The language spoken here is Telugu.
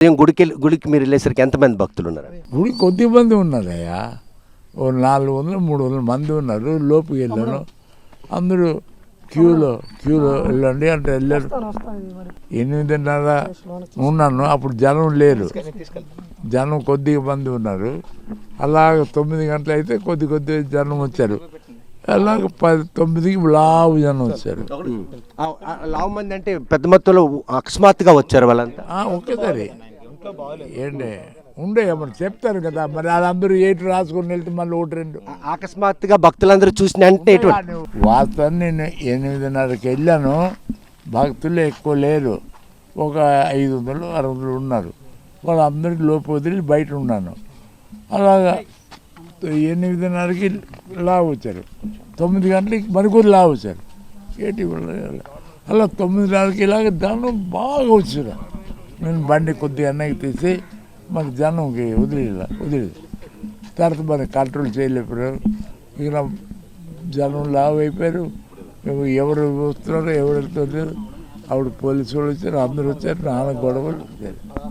గుడికి మీరు వెళ్ళేసరికి ఎంతమంది భక్తులు ఉన్నారు? గుడి కొద్ది మంది ఉన్నారయ్యా, ఓ 400 300 మంది ఉన్నారు. లోపుకి వెళ్ళాను, అందరూ క్యూలో వెళ్ళండి అంటే వెళ్ళారు. 8:30 ఉన్నాను, అప్పుడు జనం లేరు, జనం కొద్దిగా మంది ఉన్నారు. అలాగ 9 గంటలు అయితే కొద్ది జనం వచ్చారు. అలాగ 9కి లావు జనం వచ్చారు. లావు మంది అంటే పెద్ద మొత్తంలో అకస్మాత్తుగా వచ్చారు వాళ్ళంతా? ఒకేసారి ఏంటి ఉండే మరి చెప్తారు కదా, మరి వాళ్ళందరూ ఏటు రాసుకొని వెళ్తే మళ్ళీ 1-2 అకస్మాత్తుగా భక్తులందరూ చూసిన అంటే వాస్తవం నేను 8:30కి వెళ్ళాను. భక్తులు ఎక్కువ లేరు, ఒక 500-600 ఉన్నారు. వాళ్ళందరికీ లోపు వదిలి బయట ఉన్నాను. అలాగా 8:30కి లావు వచ్చారు, 9 గంటలకి మరికొద్ది లావు వచ్చారు. ఏంటి అలా 9:30కి ఇలాగ జనం బాగా వచ్చారు. నేను బండి కొద్దిగా అన్నకి తీసి మాకు జనంకి వదిలేదు. తర్వాత మనం కంట్రోల్ చేయలేకపోయారు. ఇక జనం లావు అయిపోయారు. ఎవరు వస్తున్నారో ఎవరు వెళ్తున్నారు, ఆవిడ పోలీసు వాళ్ళు వచ్చారు, అందరూ వచ్చారు, నాన్న గొడవలు.